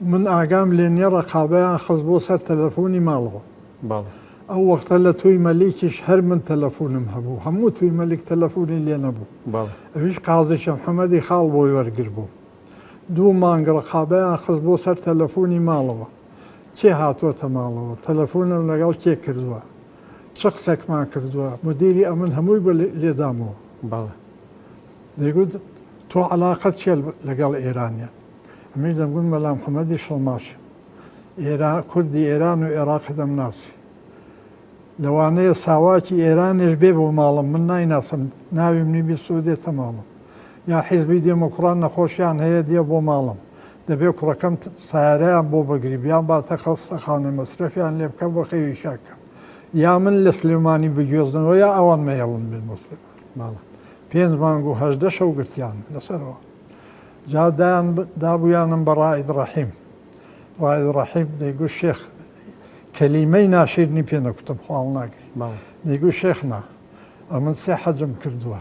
من ئاگام لێ نییە ڕەقابەیان خەز بۆ سەر تەلەفۆنی ماڵەوە ئەو وەختە لە توی مەلیکیش هەر من تەلەفۆنم هەبوو هەموو توی مەلیک تەلەفۆنی لێ نەبوو ئەویش قازیشە محەممەدی خاڵ بۆی وەرگر بوو دوو مانگ ڕەقابەیان خەز بۆ سەر تەلەفۆنی ماڵەوە کێ هاتوۆتە ماڵەوە تەلەفۆنم لەگەڵ کێ کردووە چ قسێکمان کردووە مدیری ئەمن هەمووی بە لێدامەوە دەیگوت تۆ عەلاقەت چێ لەگەڵ ئێرانیە ئەمیش دەمگوت مەلا محەممەدی شەڵماشی کوردی ئێران و عێراق دەمناسی لەوانەیە ساواکی ئێرانیش بێ بۆ ماڵم من نایناسم ناوی منی بیست دێتە ماڵم یا حیزبی دێمۆکرات نەخۆشیان هەیە دێ بۆ ماڵم دەبێ کوڕەکەم سیارەیان بۆ بەگری بیان باتە خەستەخانە مەسرەفیان لێ بکەم بۆ خەوی شاکەم یا من لە سلێمانی بگوێزنەوە یا ئەوان مەهێڵن بێت مسلم 5 مانگ و 18 شەو گرتیان لەسەرەوە جا دابوویانم بە ڕائید ڕەحیم ڕائید ڕەحیم دەیگوت شێخ کەلیمەی ناشیرنی پێ نەکوتم خواڵ ناگری دەیگوت شێخنا ئەمن 3 حەجم کردووە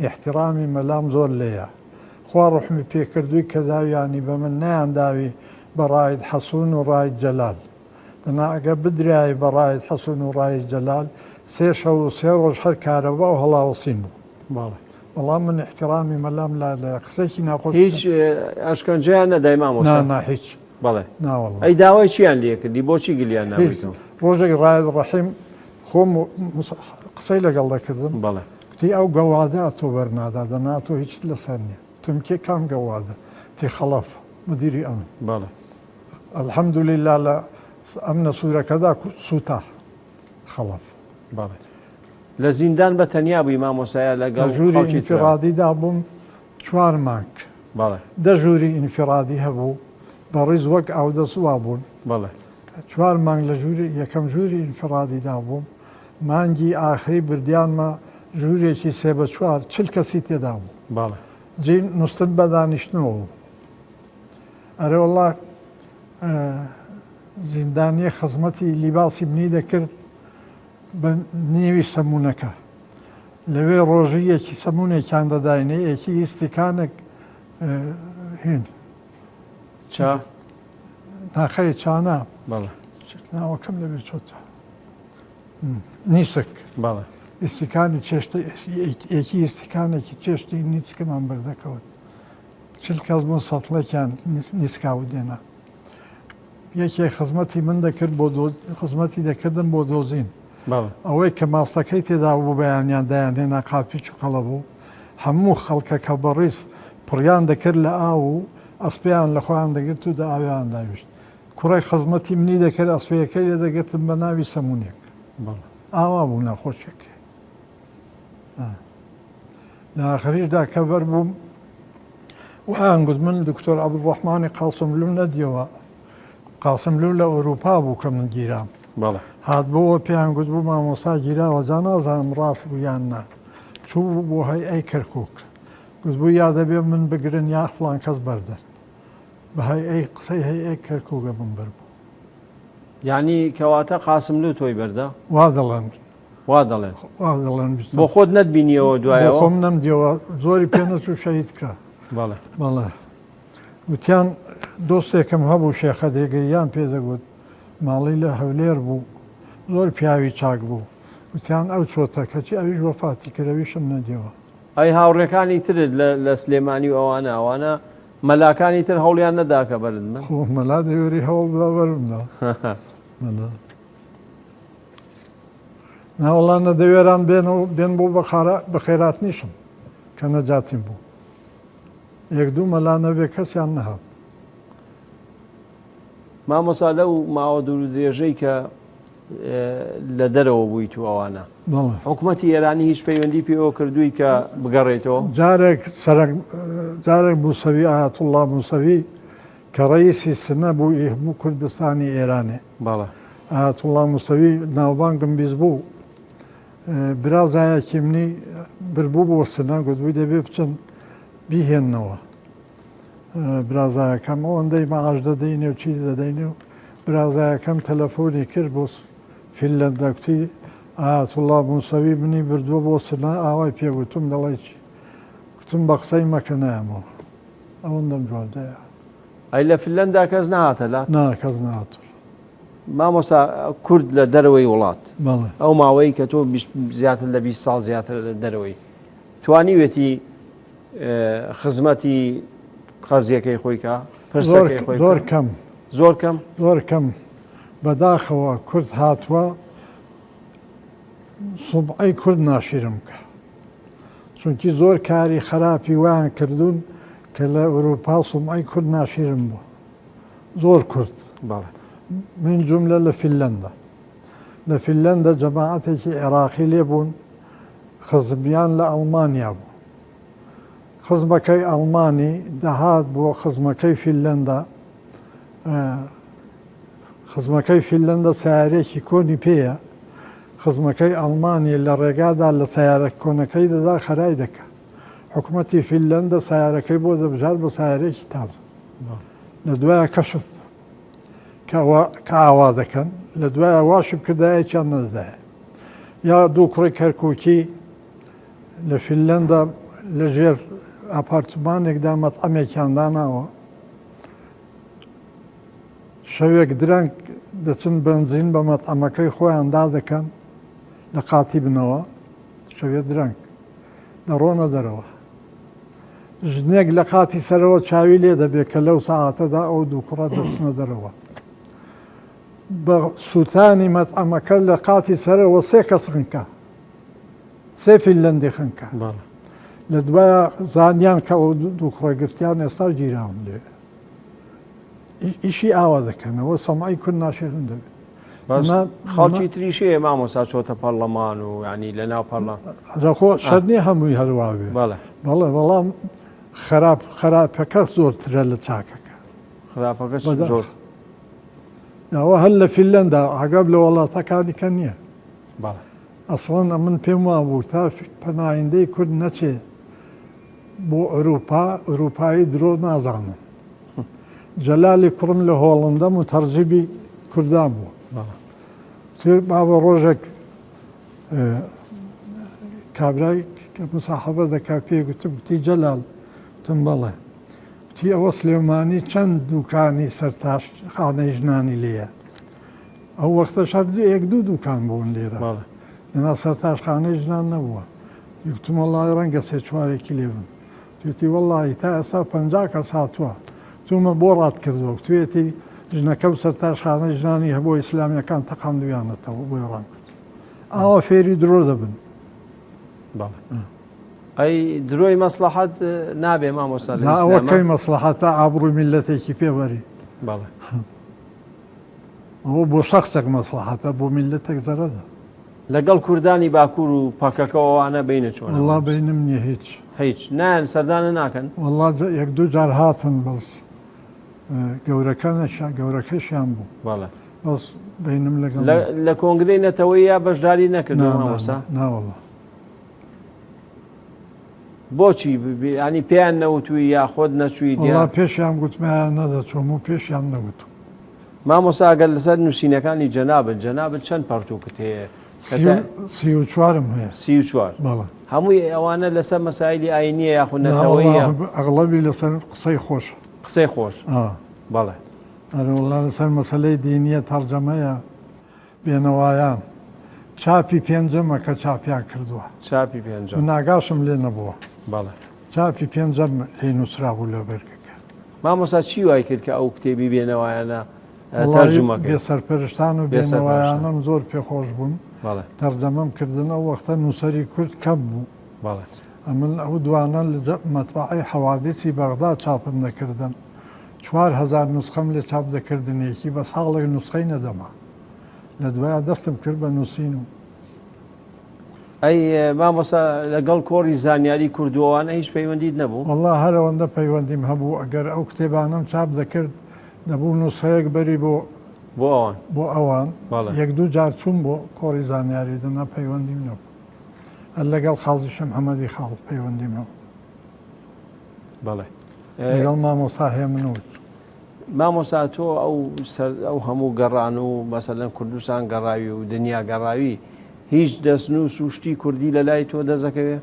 احترامی مەلام زۆر لێیە خوا ڕحمی پێکردووی کە داویانی بە من نەیانداوی بە ڕائید حەسوون و ڕائید جەلال دەنا ئەگە بدرایی بە ڕائید حەسوون و ڕائید جەلال 3 شەو و 3 ڕۆژ هەر کارەبا و هەڵاوسین بوو بەڵام من احترامی مەلام لا قسەی ناخۆش هیچ ئەشکەنجیان نەدای مامۆستا هیچ بەڵێ ناوەڵڵا ئەی داوای چیان لێ کردی بۆچی گلیان ناویتەوە ڕۆژێک ڕایەت ڕەحیم خۆم قسەی لەگەڵ دەکردم بەڵێ تی ئەو گەوادە تۆ بەرنادا دەناتۆ هیچ لەسەر نییە تمکێ کام گەوادە تی خەڵەف مدیری ئەمن بەڵێ الحەمدولله لە ئەمنە سوورەکەدا سوتا خەڵەف بەڵێ لە زیندان بە تەنیا بووی مامۆسایە لەگەڵ ژووری ئینفرادیدا بووم 4 مانگ بەڵێ دە ژووری ئینفرادی هەبوو بەڕیز وەک ئاودەسووا بوون بەڵێ 4 مانگ لە ژووری یەکەم ژووری ئینفرادیدا بووم مانگی ئاخری بردیانمە ژوورێکی 3 بە 4 40 کەسی تێدا بوو بەڵێ جی نووسن بە دانیشتنەوە بوو ئەرێ وەڵا زیندانیە خزمەتی لیباسی منی دەکرد بە نێوی سەمونونەکە لەوێ ڕۆژی یەکی سەمونێکیان دەداینێ یەکی ئیسیکانێک هێن چا ناخەیە چانا بەڵێ ناوەکەم لەبێ چۆتە نیسک بەڵێ ئیسیکانی چێشتە یەکی ئیسیکانێکی چێشتی نیچکەمان بەردەکەوت چل کەس بوون سەتڵێکیان نیسکاو دێنا یەکێک خزمەتی من دەکرد بۆ خزمەتی دەکردم بۆ دۆزین ئەوەی کە ماستەکەی تێدا بوو بەیانیان دایان هێنا قاپی چووکەڵە بوو هەموو خەڵکەکە بەڕیز پڕیان دەکرد لە ئاو و ئەسپیان لە خۆیان دەگرت و دا ئاویان داویشت کوڕی خزمەتی منی دەکرد ئەسپەکەی لێ دەگرتم بە ناوی سەمونێک ئاوا بوو ناخۆشێکی لە ئاخریشدا کە بەر بووم ویان گوت من دکتۆر عەبدوڕەحمانی قاسملوو نەدیەوە قاسملوو لە ئەوروپا بوو کە من گیرام هات بۆەوە پێیان گوت بوو مامۆسا گیراوە جا نازانم ڕاست بوو یان نا چوو بۆ هەی ئەی کەرکووک گوت بوو یا دەبێ من بگرن یا فڵان کەس بەردەست بە هەی ئەی قسەی هەی ئەی کەرکووکە من بەر بوو یعنی کەواتە قاسملوو تۆی بەردە وا دەڵێن وا دەڵێن وا دەڵێن بۆ خۆت نەتبینیەوە دوایەوە خۆم نەمدیەوە زۆری پێ نەچوو شەهید کرا بەڵێ بەڵێ وتیان دۆستێکم هەبوو شێخە دێگەریان پێدەگوت ماڵی لە هەولێر بوو زۆر پیاوی چاک بوو وتیان ئەو چۆتە کەچی ئەویش وەفاتی کردەویشم نەدیەوە ئەی هاوڕێکانی ترت لە سلێمانی و ئەوانە مەلاکانی تر هەوڵیان نەداکە بەرن من خۆ مەلا دەوێری هەوڵ بدا بەرمدا ناوەڵان نەدەوێران بێن بۆ بە خێرات نیشم کە نەجاتیم بوو یەک دوو مەلا نەبێ کەسیان نەهات مامۆسا لەو ماوە دوور و درێژەی کە لە دەرەوە بووی تو ئەوانە حکوومەتی ئێرانی هیچ پەیوەندی پێوە کردووی کە بگەڕێتەوە جارێک موسەوی ئایەتوڵڵا موسەوی کە ڕەیسی سنە بوو هەموو کوردستانی ئێرانێ ئایەتوڵڵا موسەوی ناوبانگم بیست بوو برازایەکی منی بربوو بۆ سنە گوتبووی دەبێ بچن بیهێننەوە برازایەکەم ئەوەندەی مەعاش دەدەینێ و چی دەدەینێ و برازایەکەم تەلەفۆنی کرد بۆ فینلەندە کوتی ئایەتوڵڵا موسەوی منی بردووە بۆ سنە ئاوای پێگوتم دەڵێ چی گوتم بە قسەی مەکە نایەمەوە ئەوەندەم جوادەیە ئەی لە فینلەندا کەس نهاتە لات ناکەس نهاتوە مامۆسا کورد لە دەرەوەی وڵات بەڵێ ئەو ماوەی کە تۆ زیاتر لە 20 ساڵ زیاتر لە دەرەوەی توانیوێتی خزمەتی قەزیەکەی خۆیکە پرسەکەی خۆی زۆر کەم زۆر کەم زۆر کەم بەداخەوە کورد هاتووە سوبعەی کورد ناشیرم کە چونکی زۆر کاری خراپی ویان کردوون کە لە ئەوروپا سوبعەی کورد ناشیرم بووە زۆر کورد من جملە لە فینلەندە لە فینلەندە جەماعەتێکی عێراقی لێ بوون خزمیان لە ئەڵمانیا بوو خزمەکەی ئەڵمانی دەهات بۆ خزمەکەی فینلەندە خزمەکەی فینلەندە سیارێکی کۆنی پێیە خزمەکەی ئەڵمانی لە ڕێگادا لە سیارە کۆنەکەی دەدا خەرای دەکە حکوومەتی فینلەندە سیارەکەی بۆ دەبژار بە سیارێکی تازە لە دوایە کەشف کە ئاوا دەکەن لە دوایە واشب کردایەکیان نەدایە یا دوو کوڕی کەرکووکی لە فینلەندە لە ژێر ئاپارتمانێکدا مەتعەمێکیان داناوە شەوێک درەنگ دەچن بنزین بە مەتعەمەکەی خۆیان دادەکەن لە قاتی بنەوە شەوێ درەنگ دەڕۆنە دەرەوە ژنێک لە قاتی سەرەوە چاوی لێ دەبێت کە لەو ساعاتەدا ئەو دوو کوڕە دەچنە دەرەوە بە سووتانی مەتعەمەکە لە قاتی سەرەوە 3 کەس خنکە 3 فینلەندی خنکە لە دوایە زانیان کە ئەو دوو کوڕەگرتیان ئێستا گیراون لێ ئیشی ئاوا دەکەنەوە سەمای کورد ناشێن دەبێت خەڵکی تریشەیە مامۆستا چۆتە پەرلەمان و ینی لە ناو پەرلەمان ڕەخۆ شەرنی هەمووی هەروە بێ بەڵێ بەڵام خراپەکە زۆرترە لە چاکەکە خراپەکە زۆر ئەوە هەر لە فینلەندا عەگەب لە وڵاتەکانی کە نییە ئەسڵەن من پێم وابوو تا پەناهێندەی کورد نەچێ بۆ ئەوروپایی درۆ نازانن جەلالی کوڕم لە هۆڵەندا متەرجیبی کوردان بوو بابە ڕۆژێک کابرای کە مساحەبە دەکا پێ گوتی جەلال تم بەڵێ وتی ئەوە سلێمانی چەند دوکانی سەرتاش خانەی ژنانی لێیە ئەو وەختە شەر 1-2 دوکان بوون لێرە لەنا سەرتاش خانەی ژنان نەبووە یکتم وەڵڵای ڕەنگە 3-4 لێ بن توێتی وەڵڵی تا ئێستا 50 کەس هاتووە تومە بۆ ڕات کردووە توێتی ژنەکەم سەرتاش خانەی ژنانی هەبوو ئیسلامیەکان تەقاندویانەتەوە بۆی ڕان کرد ئاوا فێری درۆ دەبن ئەی درۆی مەسلحەت نابێ مامۆستا ئەوەکەی مەسلحەتە ئابڕووی میلەتێکی پێوەری ئەوە بۆ شەخصێک مەسلحەتە بۆ میلەتێک زەرەدە لەگەڵ کوردانی باکوور و پاکەکەوانە بینە چۆن وەڵڵا بینم نییە هیچ نان سەردانە ناکەن وەڵڵا 1-2 جار هاتن بەس گەورەکەشیان بوو بەس بینم لە کۆنگرەی نەتەوەی یا بەشداری نەکردن مامۆستا ناوەڵڵا بۆچی ینی پێیان نەوتوی یا خۆت نەچووی دیان پێشیان گوتمیان نەدەچۆم و پێشیان نەگوتم مامۆستا ئەگەر لەسەر نووسینەکانی جەنابەت چەند پەرتووکت هەیە 34 هەیە 34 هەمووی ئەوانە لەسەر مەسایلی ئاینیە یاخود نەتەوەیە ئەغڵەبی لەسەر قسەی خۆش قسەی خۆش بەڵێ ئەرەوەڵا لەسەر مەسەلەی دینیە تەرجەمەیە بێنەوایان چاپی پێنجەمە کە چاپیان کردووە چاپی پێنجەم ناگاشم لێ نەبووە بەڵێ چاپی پێنجەم لی نووسرا بوو لە بەرگەکە مامۆستا چی وای کرد کە ئەو کتێبی بێنەوایانە تەرجمەکە بێ سەرپەرشتان و بێنەوایانم زۆر پێخۆش بوون تەرجەمەم کردن ئەو وەختە نووسەری کورد کەم بوو ئەمن ئەو دوانە لە مەتبعی حەوادیسی بەغدا چاپم دەکردن 4000 نوسخەم لێ چاپ دەکردنێکی بە ساڵێک نوسخەی نەدەما لە دوایە دەستم کرد بە نووسین و ئەی مامۆستا لەگەڵ کۆڕی زانیاری کوردووانە هیچ پەیوەندیت نەبوو وەڵڵا هەرەوەندە پەیوەندیم هەبوو ئەگەر ئەو کتێبانم چاپ دەکرد دەبوو نووسەیەک بەری بۆ ئەوان 1-2 جار چوون بۆ کۆڕی زانیاری دەنا پەیوەندیم نەبوو هەر لەگەڵ خاڵزیشم حەمەدی خاڵ پەیوەندیم هەبوو بەڵێ لەگەڵ مامۆستا هەیە منوت مامۆستا تۆ ئەو هەموو گەڕان و مەسەلەن کوردستان گەڕاوی و دنیا گەڕاوی هیچ دەستنووس و شتی کوردی لە لای تۆ دەزەکەوێ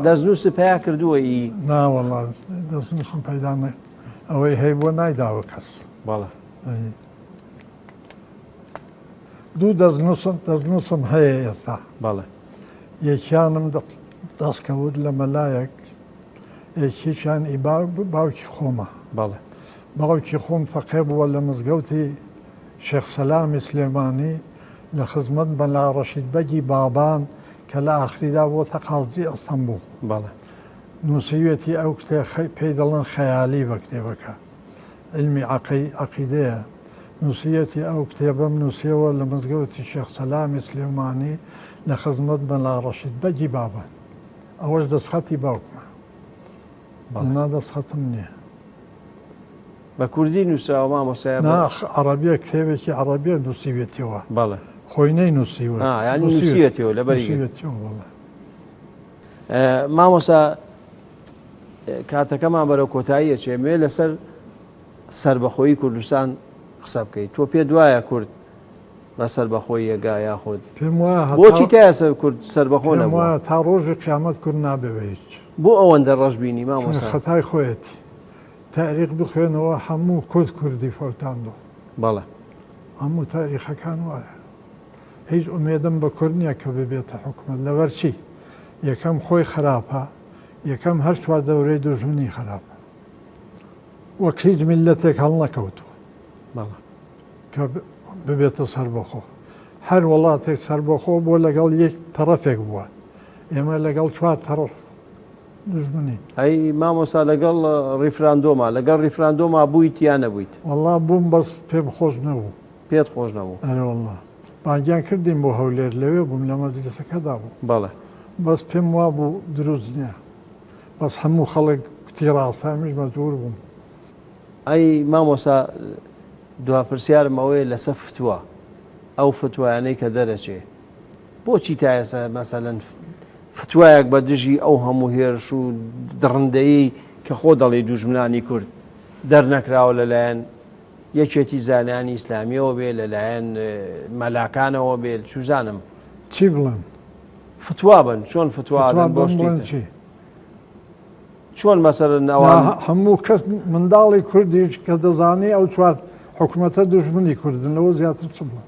دەستنووس پیا کردووە ئی ناوەڵا دەستنووسم پەیدا ئەوەی هەیە بۆ نایداوە کەس بەڵێ دوو دەستنووسم هەیە ئێستا بەڵێ یەکیانم دەستکەوت لە مەلایەک یەکیشان باوکی خۆمە بەڵێ باوکی خۆم فەقێ بووە لە مزگەوتی شێخ سەلامی سلێمانی لە خزمەت بەلا ڕەشید بەگی بابان کە لە ئاخریدا بۆتە قازی ئەستەمبوڵ نووسیوێتی ئەو کتێ پێی دەڵێن خەیالی بە کتێبەکە علمی عەقیدەیە نووسیەتی ئەو کتێبەم نووسیەوە لە مزگەوتی شێخ سەلامی سلێمانی لە خزمەت بەلا ڕەشید بەگی بابان ئەوەش دەستخەتی باوکمە نا دەستخەتم نییە بە کوردی نووسراوە مامۆستایە عەرەبیە کتێبێکی عەرەبیە نووسیوێتیەوە بەڵێ خۆینەی نووسیوە نووسیوێتەوە لە بەری مامۆستا کاتەکەمان بەرەو کۆتاییە چێمێ لەسەر سربەخۆیی کوردستان قسە بکەیت تۆ پێ دوایە کورد بە سربەخۆی یەگا یاخود پێم وایە بۆچی تا کورد سربەخۆ نەبووە تا ڕۆژی قیامەت کورد نابێ هیچ بۆ ئەوەندە ڕەشبینی مامۆستا خەتای خۆیەتی تاریخ بخوێنەوە هەموو کوردی فەوتاندۆ بەڵێ هەموو تاریخەکان وایە هیچ ئومێدم بە کورد نییە کە ببێتە حکومەت لەبەرچی یەکەم خۆی خراپە یەکەم هەر چوار دەورەی دوژمنی خراپە وەک هیچ میلەتێک هەڵ نەکەوتووە کە ببێتە سەربەخۆ هەر وڵاتێک سەربەخۆ بۆ لەگەڵ یەک تەرەفێک بووە ئێمە لەگەڵ چوار تەرەف دوژمنی ئەی مامۆستا لەگەڵ ڕیفراندۆما لەگەڵ ڕیفراندۆما بوویت یان نەبوویت وەڵا بووم بەس پێم خۆش نەبوو پێت خۆش نەبوو ئەرە وەڵا بانگیان کردیم بۆ هەولێر لەوێ بووم لە مەجلیسەکەدا بوو بەڵێ بەس پێم وا بوو دروست نییە بەس هەموو خەڵک کوتی ڕاستامیش مەجبور بووم ئەی مامۆستا دواپرسیارم ئەوەیە لەسەر فتووە ئەو فتوایانەی کە دەرەچێ بۆچی تا ئێستا مەسەلەن فتوایەک بە دژی ئەو هەموو هێرش و دڕندەیی کە خۆ دەڵێ دوژمنانی کورد دەرنەکراوە لەلایەن یەکێتی زانانی ئیسلامیەوە بێ لەلایەن مەلاکانەوە بێ سوزانم چی بڵێن فتوا بن چۆن فتوادن بۆ شتی چۆن مەسەلەن ئەوان هەموو کەس منداڵی کوردیش کە دەزانێ ئەو چوار حکوومەتە دوژمنی کوردنەوە زیاتر چ بڵێ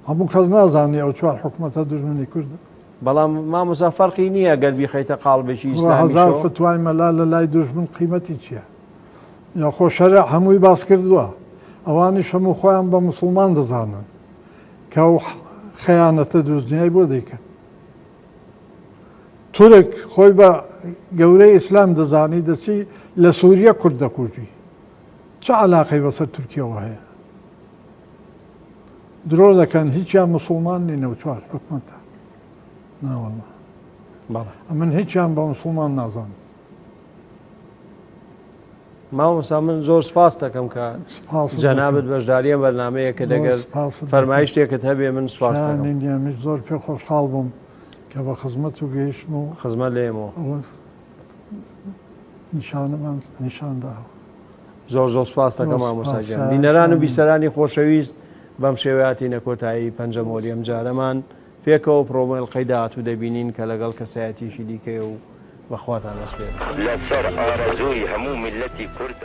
هەموو کەس نازانێ ئەو چوار حکوومەتە دوژمنی کوردن بەڵام مامۆستا فەرقی نییە گەر بیخەیتە قاڵبێکی ئیسلامی هەزار فتوای مەلا لە لای دوژمن قیمەتی چییە یا خۆ شەرع هەمووی باس کردووە ئەوانیش هەموو خۆیان بە موسڵمان دەزانن کە ئەو خەیانەتە دروستنیای بۆ دەیکەن تورک خۆی بە گەورەی ئیسلام دەزانی دەچی لە سووریە کورد دەکوژی چه عەلاقەی بەسەر تورکیەوە هەیە درۆ دەکەن هیچیان موسڵمان نینە و چوار حکومەتە ناوەڵڵا من هیچیان بە موسڵمان نازانم مامۆستا من زۆر سپاس دەکەم کە جەنابەت بەشداریە بەرنامەیە کە دەگەر فەرمایش شتێکت هەبێ من سپاس دەکەم نیش زۆر پێ خۆشحاڵ بووم کە بە خزمەت و گەیشتم و خزمەت لێمەوە نیشانەمان نیشانداوە زۆر سپاس دەکەم مامۆستا گیان بینەران و بیسەرانی خۆشەویست بەم شێوەیەتی نەکۆتایی پەنجەمۆری ئەم جارەمان پێکەوە پرۆمۆلقەی داهاتوو دەبینین کە لەگەڵ کەسایەتیشی دیکەیە و بەخواتان دەست پێ لەسەر ئارەزووی هەموو میلەتی کورد